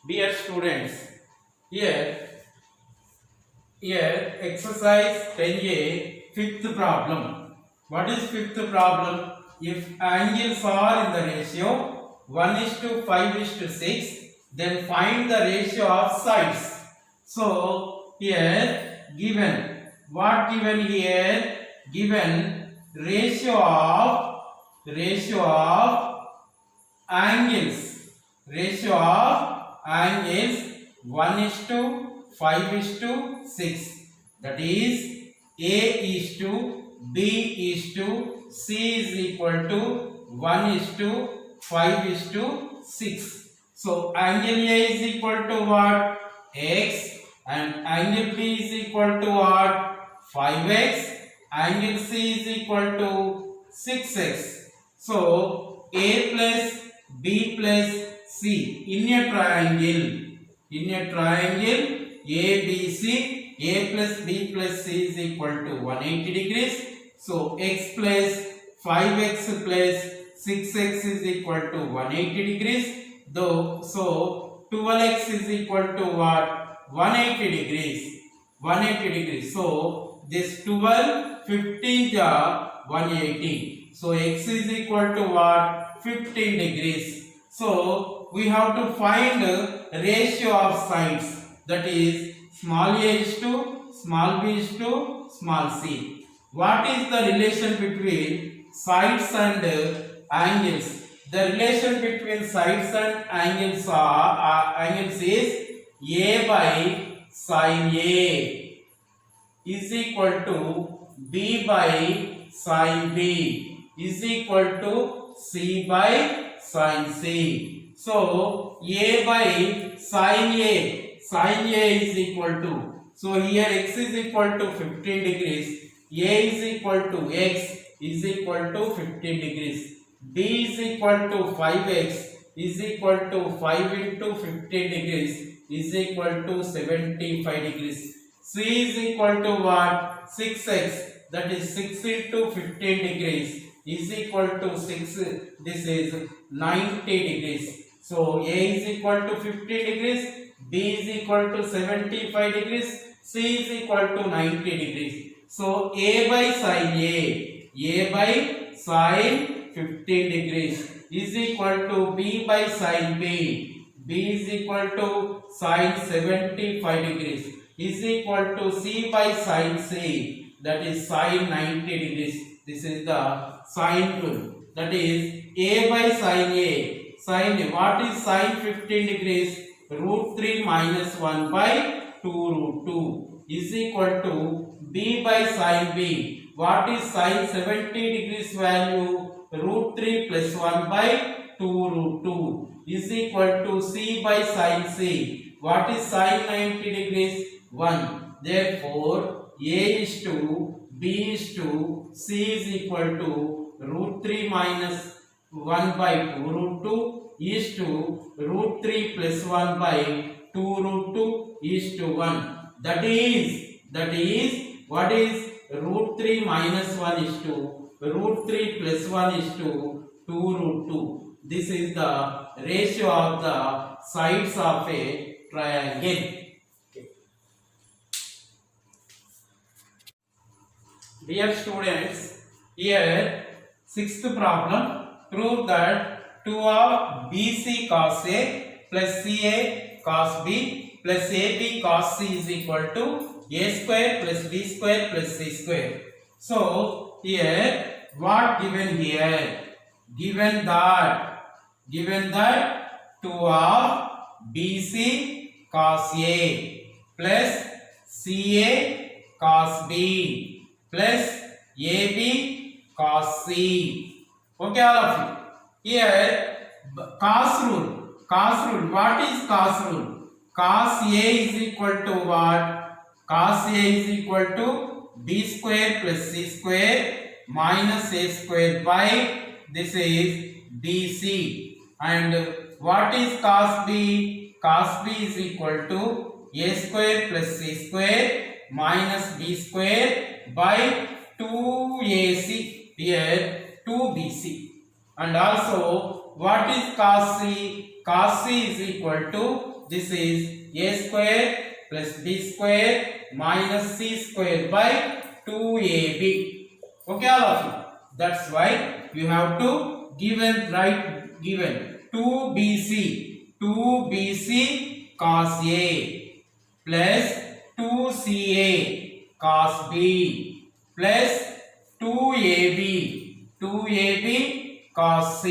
Dear students, here exercise 10a, fifth problem. What is fifth problem? If angles are in the ratio 1 is to 5 is to 6, then find the ratio of sides. So here given, what given here? Given ratio of angles 1 is to 5 is to 6, that is a is to b is to c is equal to 1 is to 5 is to 6. So angle a is equal to what? X, and angle b is equal to what? 5x. Angle c is equal to 6x. So a plus b plus c in a triangle ABC, a plus b plus c is equal to 180 degrees. So x plus 5x plus 6x is equal to 180 degrees. So 12x is equal to what? 180 degrees. 180 degrees. So this 12, 15 180. So x is equal to what? 15 degrees. So we have to find ratio of sides, that is small a is to small b is to small c. What is the relation between sides and angles? The relation between sides and angles is a by sin a is equal to b by sin b is equal to c by sin c. So a by sin a is equal to, so here x is equal to 15 degrees, a is equal to x is equal to 15 degrees, b is equal to 5x is equal to 5 into 15 degrees is equal to 75 degrees. C is equal to what? 6x, that is 6 into 15 degrees is equal to 6, this is 90 degrees. So a is equal to 15 degrees, b is equal to 75 degrees, c is equal to 90 degrees. So a by sin 15 degrees is equal to b by sin b is equal to sin 75 degrees is equal to c by sin c, that is sin 90 degrees. This is the sine rule, that is a by sin a. Sin, what is sin 15 degrees? Root 3 minus 1 by 2 root 2 is equal to b by sin b. What is sin 70 degrees value? Root 3 plus 1 by 2 root 2 is equal to c by sin c. What is sin 90 degrees? 1. Therefore, a is to b is to c is equal to root 3 minus 1 by 2 root 2 is to root 3 plus 1 by 2 root 2 is to 1. That is what is root 3 minus 1 is to root 3 plus 1 is to 2 root 2. This is the ratio of the sides of a triangle. Dear students, here sixth problem, prove that 2 of BC cos A plus CA cos B plus AB cos C is equal to A square plus B square plus C square. So here what given here? Given that 2 of BC cos A plus CA cos B plus AB cos C. Okay, all of you. Here cos rule. What is cos rule? Cos A is equal to what? Cos A is equal to B square plus C square minus A square by, this is BC. And what is cos B? Cos B is equal to A square plus C square minus B square by 2AC, here 2BC. And also what is cos C? Cos C is equal to this is a square plus b square minus c square by 2ab. Okay, all of you. That's why you have to given 2bc cos a plus 2ca cos b plus 2ab cos c.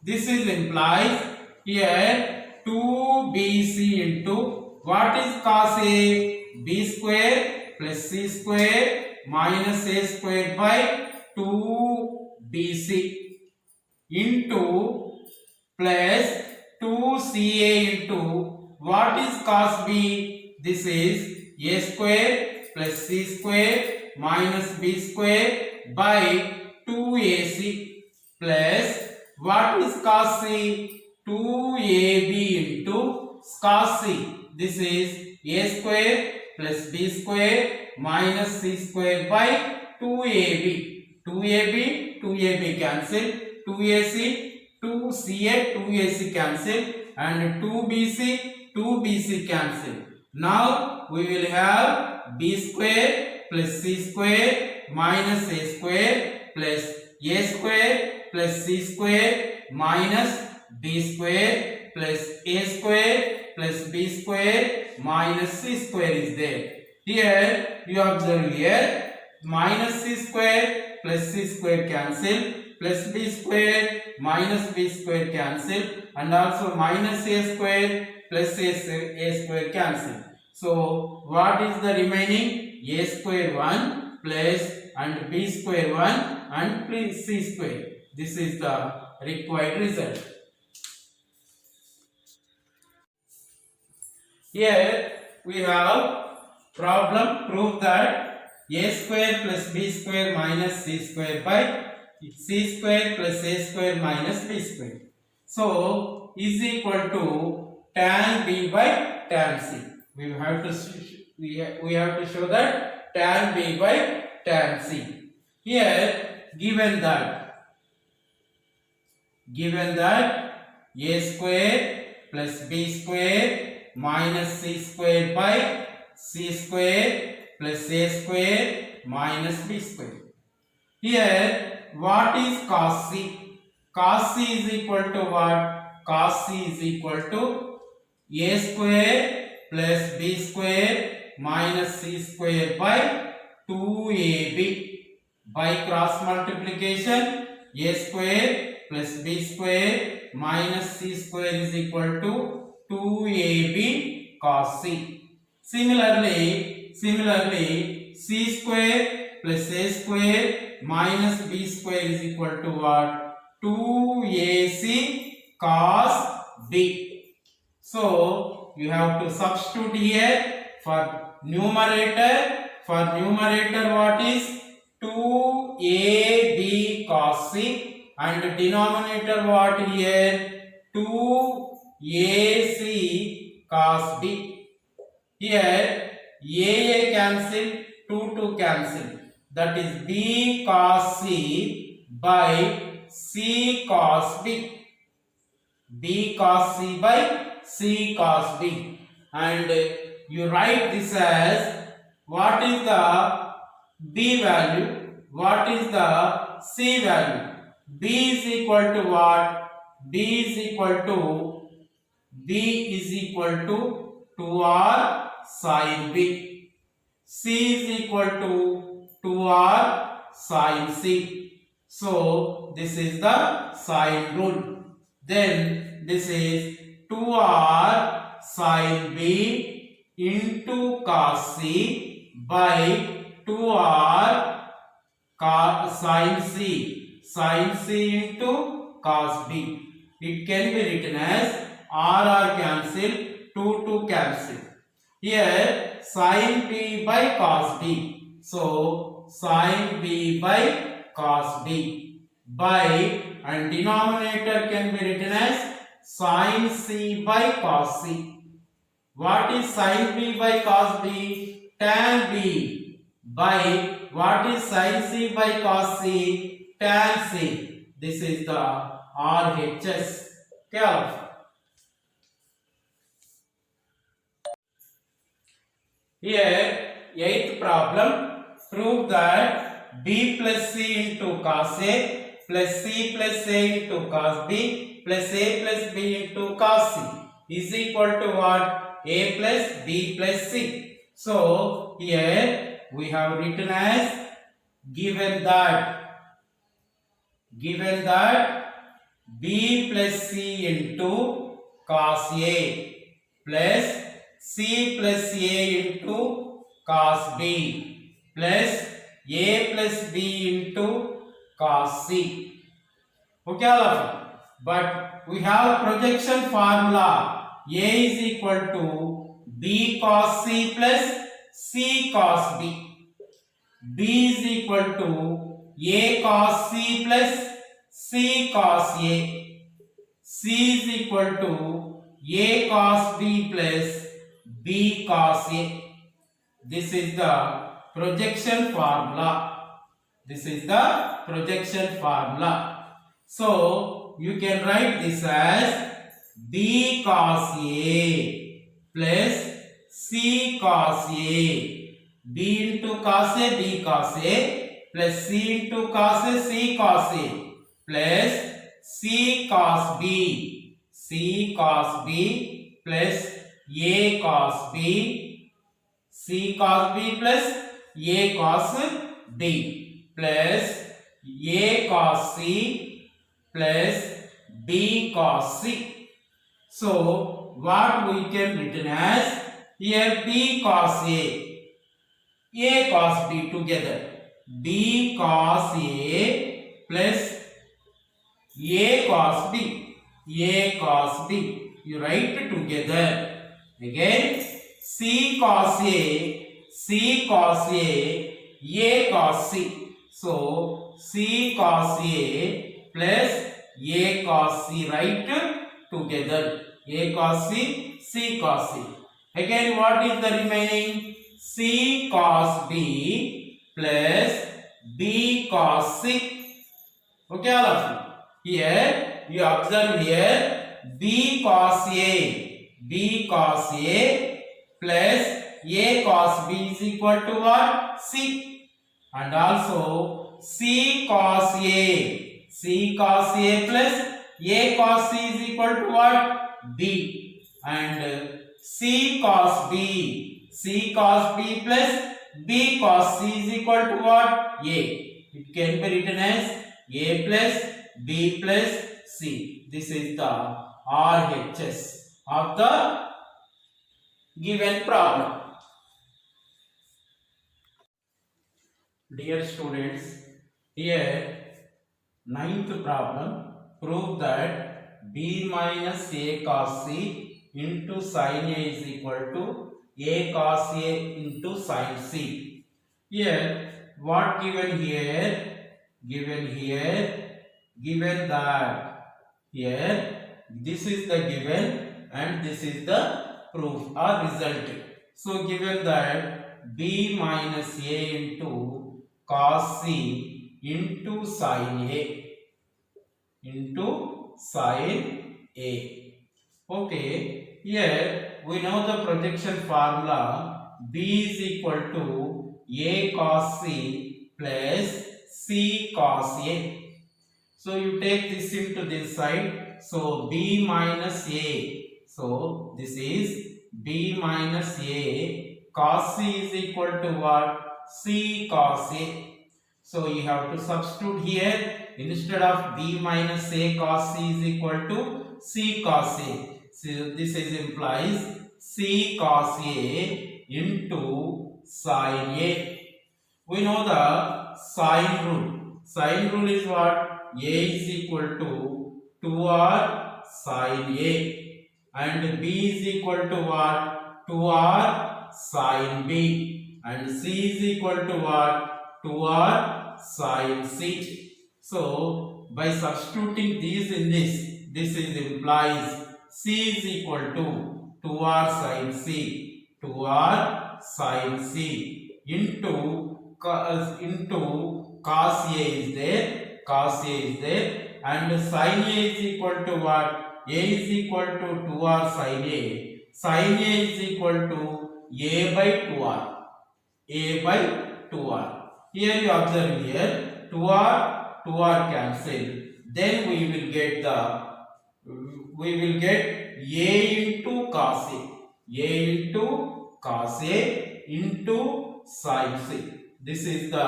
This is implies here 2bc into what is cos a? b square plus c square minus a square by 2bc into plus 2ca into what is cos b? This is a square plus c square minus b square by 2ac plus what is cos c? 2ab into cos c. This is a square plus b square minus c square by 2ab. 2ab cancel, 2ac 2ac cancel, and 2bc cancel. Now we will have b square plus c square minus a square plus a square plus c square minus b square plus a square plus b square minus c square is there. Here you observe here minus c square plus c square cancel, plus b square minus b square cancel, and also minus a square plus a square cancel. So what is the remaining? A square 1 plus and b square 1 and c square. This is the required result. Here we have problem prove that a square plus b square minus c square by c square plus a square minus b square. So is equal to tan b by tan c. We have to show that tan b by tan c. Here given that a square plus b square minus c square by c square plus a square minus b square. Here what is cos c? Cos c is equal to what? Cos c is equal to a square plus b square minus c square by 2ab. By cross multiplication, a square plus b square minus c square is equal to 2ab cos c. Similarly, c square plus a square minus b square is equal to what? 2ac cos b. So you have to substitute here for numerator. For numerator what is? 2ab cos c, and denominator what here? 2ac cos b. Here a cancel, 2 cancel. That is b cos c by c cos b. b cos c by c cos b. And you write this as what is the b value? What is the c value? b is equal to what? b is equal to 2r sin b. c is equal to 2r sin c. So this is the sine rule. Then this is 2r sin b into cos c by 2r sin c. Sin c into cos b. It can be written as r cancel, 2 cancel. Here sin b by cos b. So sin b by cos b by, and denominator can be written as sin c by cos c. What is sin b by cos b? Tan b by what is sin c by cos c? Tan c. This is the RHS. Okay. Here, eighth problem, prove that b plus c into cos a plus c plus a into cos b plus a plus b into cos c is equal to what? A plus b plus c. So, here we have written as given that b plus c into cos a plus c plus a into cos b plus a plus b into cos c. Okay, all of you. But we have projection formula. A is equal to b cos c plus c cos b. B is equal to a cos c plus c cos a. C is equal to a cos b plus b cos a. This is the projection formula. So you can write this as b cos a plus c cos a. b into cos a, b cos a plus c into cos a, c cos a plus c cos b plus a cos b, c cos b plus a cos b plus a cos c plus b cos c. So what we can written as here b cos a cos b together, b cos a plus a cos b, you write together. Again c cos a cos c. So c cos a plus a cos c, write together, a cos c, c cos c. Again what is the remaining? c cos b plus b cos c. Okay, all of you. Here you observe here b cos a plus a cos b is equal to what? C. And also c cos a plus a cos c is equal to what? B. And c cos b plus b cos c is equal to what? A. It can be written as a plus b plus c. This is the RHS of the given problem. Dear students, here ninth problem, prove that b minus a cos c into sin a is equal to a cos a into sin c. Here what given here? Given that here this is the given and this is the proof or result. So given that b minus a into cos c into sin a. Okay, here we know the projection formula. B is equal to a cos c plus c cos a. So you take this into this side. So b minus a. So this is b minus a cos c is equal to what? C cos a. So you have to substitute here. Instead of b minus a cos c is equal to c cos a. So this is implies c cos a into sin a. We know the sine rule. Sine rule is what? A is equal to 2r sin a and b is equal to what? 2r sin b and c is equal to what? 2r sin c. So by substituting these in this is implies c is equal to 2r sin c into cos a is there and sin a is equal to what? A is equal to 2r sin a. Sin a is equal to a by 2r. A by 2r. Here you observe here 2r cancel. Then we will get a into cos a into cos a into sin c. This is the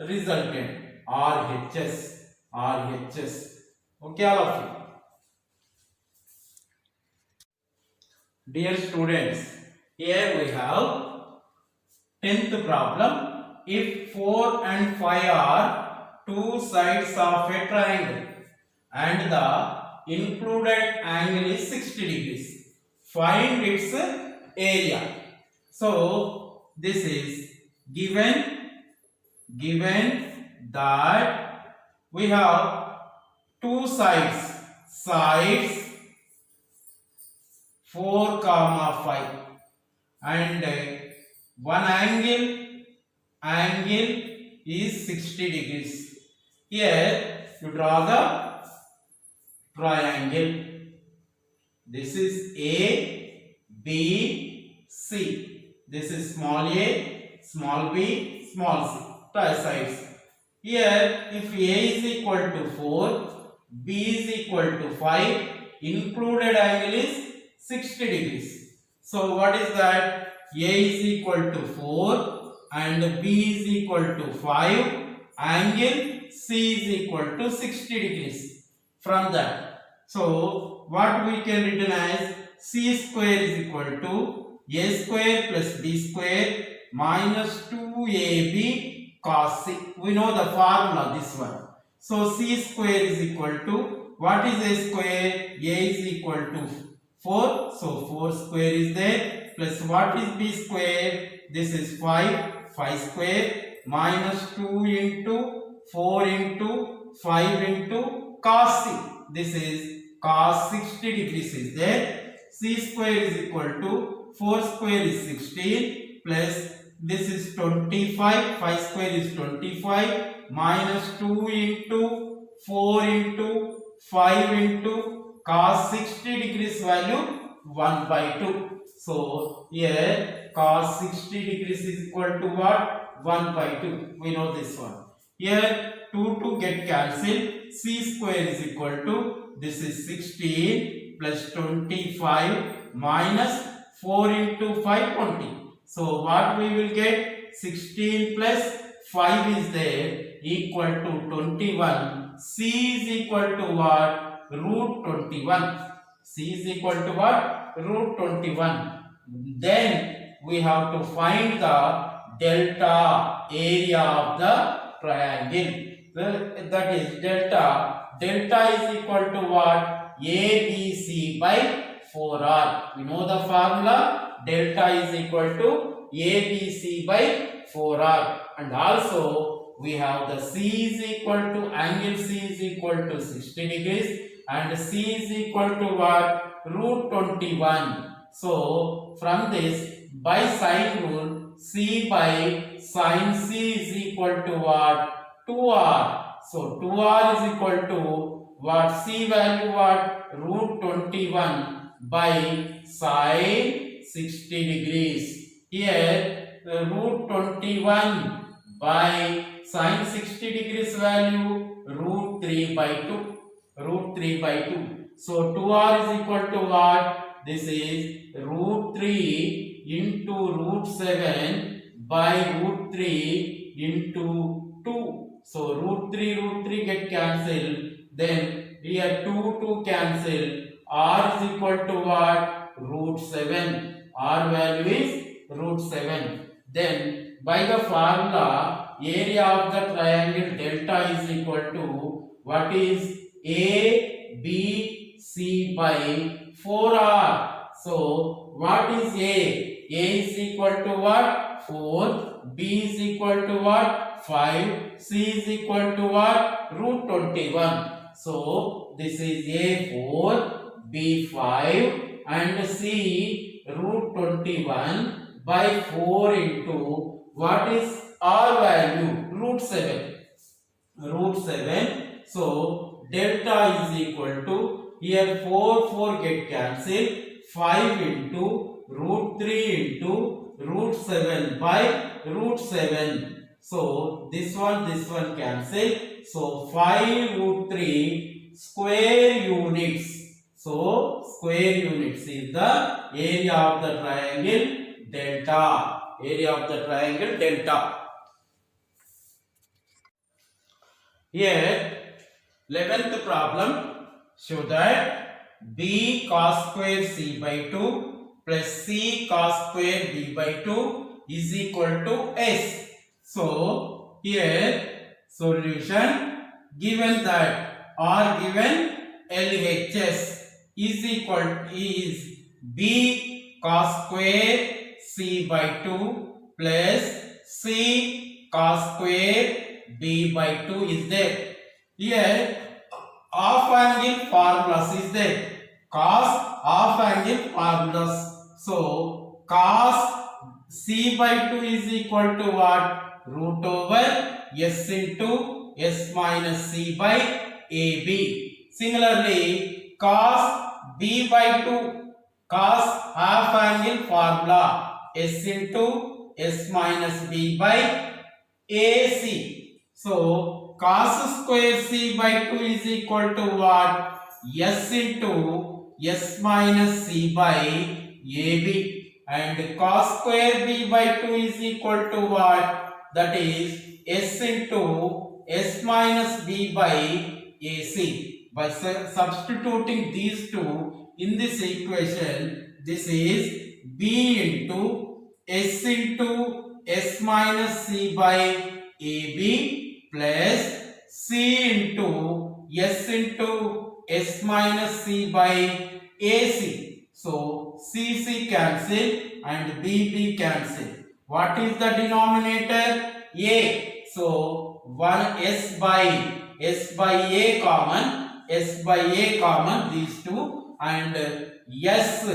resultant RHS. Okay, all of you. Dear students, here we have 10th problem. If 4 and 5 are two sides of a triangle and the included angle is 60 degrees, find its area. So this is given that we have two sides 4, 5 and one angle is 60 degrees. Here you draw the triangle. This is A, B, C. This is small a, small b, small c. Sides. Here if A is equal to 4, B is equal to 5, included angle is 60 degrees. So what is that? A is equal to 4 and B is equal to 5. Angle C is equal to 60 degrees. From that, so what we can written as C square is equal to A square plus B square minus 2AB cos C. We know the formula, this one. So C square is equal to, what is A square? A is equal to 4, so 4 square is there, plus what is B square? This is 5 square minus 2 into 4 into 5 into cos C. This is cos 60 degrees is there. C square is equal to 4 square is 16 plus this is 25, 5 square is 25 minus 2 into 4 into 5 into cos 60 degrees value 1 by 2. So here cos 60 degrees is equal to what? 1 by 2. We know this one. Here 2 get cancelled. C square is equal to, this is 16 plus 25 minus 4 into 5, 20. So what we will get? 16 plus 5 is there equal to 21. C is equal to what? Root 21. C is equal to what? Root 21. Then we have to find the delta area of the triangle. That is delta. Delta is equal to what? ABC by 4R. We know the formula. Delta is equal to ABC by 4R. And also we have the C is equal to, angle C is equal to 60 degrees and C is equal to what? Root 21. So from this, by sine rule, C by sine C is equal to what? 2R. So 2R is equal to what? C value what? Root 21 by sine 60 degrees. Here root 21 by sine 60 degrees value root 3 by 2. Root 3 by 2. So 2R is equal to what? This is root 3 into root 7 by root 3 into 2. So root 3 get cancelled. Then here 2 cancel. R is equal to what? Root 7. R value is root 7. Then by the formula, area of the triangle delta is equal to what is? A, B, C by 4R. So what is A? A is equal to what? 4. B is equal to what? 5. C is equal to what? Root 21. So this is A4, B5 and C root 21 by 4 into what is R value? Root 7. Root 7. So delta is equal to, here 4 get cancelled. 5 into root 3 into root 7 by root 7. So this one cancel. So 5 root 3 square units. So square units is the area of the triangle delta. Area of the triangle delta. Here 11th problem, show that b cos square c by 2 plus c cos square b by 2 is equal to s. So here solution, given that or given LHS is b cos square c by 2 plus c cos square b by 2 is there. Here half angle formulas is there. Cos half angle formulas. So cos c by 2 is equal to what? Root over s into s minus c by ab. Similarly, cos b by 2, cos half angle formula s into s minus b by ac. So cos square c by 2 is equal to what? S into s minus c by ab, and cos square b by 2 is equal to what? That is s into s minus b by ac. By substituting these two in this equation, this is b into s minus c by ab plus c into s minus c by ac. So c cancel and b cancel. What is the denominator? A. So 1 s by a common, these two, and s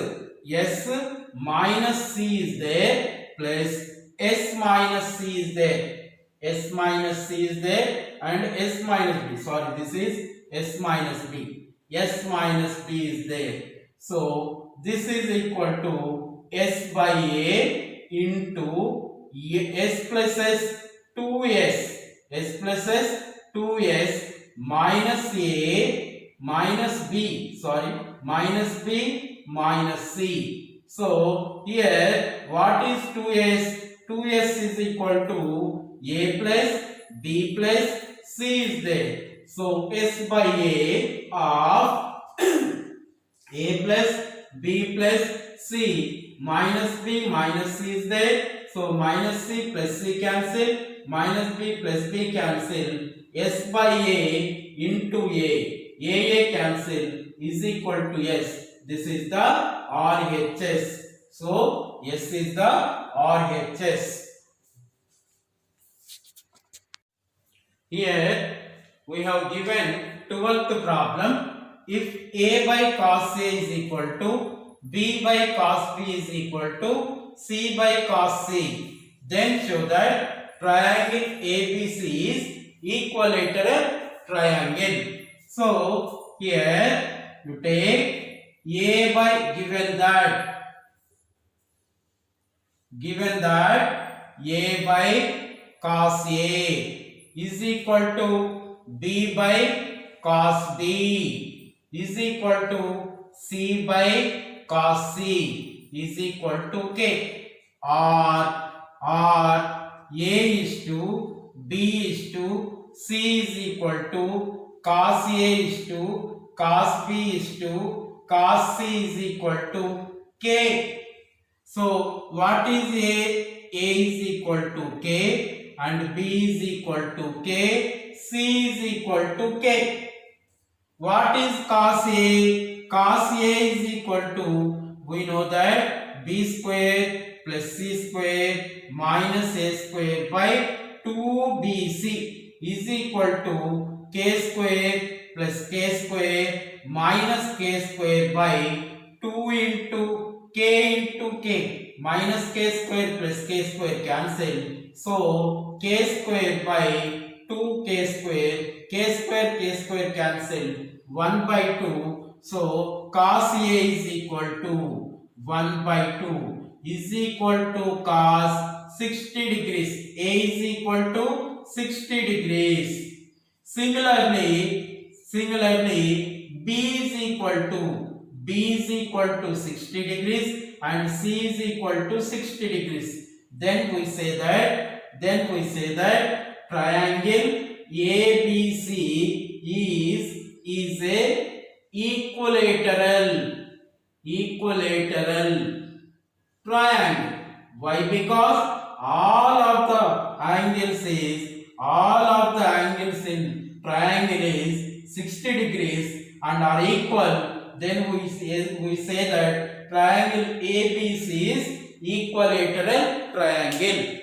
minus c is there plus s minus c is there. S minus c is there and s minus b. Sorry, this is s minus b. S minus b is there. So this is equal to s by a into s plus s 2s. S plus s 2s minus a minus b. Sorry, minus b minus c. So here what is 2s? 2s is equal to a plus b plus c is there. So s by a of a plus b plus c minus b minus c is there. So minus c plus c cancel, minus b plus b cancel. S by a into a cancel is equal to s. This is the RHS. So s is the RHS. Here we have given 12th problem. If a by cos a is equal to b by cos b is equal to c by cos c, then show that triangle ABC is equilateral triangle. So here you take a by given that a by cos a is equal to b by cos b is equal to c by cos c is equal to k, or a is to b is to c is equal to cos a is to cos b is to cos c is equal to k. So what is a? A is equal to k and b is equal to k, c is equal to k. What is cos a? Cos a is equal to, we know that b square plus c square minus a square by 2bc is equal to k square plus k square minus k square by 2 into k minus k square plus k square cancel. So k square by 2k square cancel 1 by 2. So cos a is equal to 1 by 2 is equal to cos 60 degrees. A is equal to 60 degrees. Similarly, B is equal to 60 degrees and C is equal to 60 degrees. Then we say that triangle ABC is a equilateral triangle. Why? Because all of the angles in triangle is 60 degrees and are equal. Then we say that triangle ABC is equilateral triangle.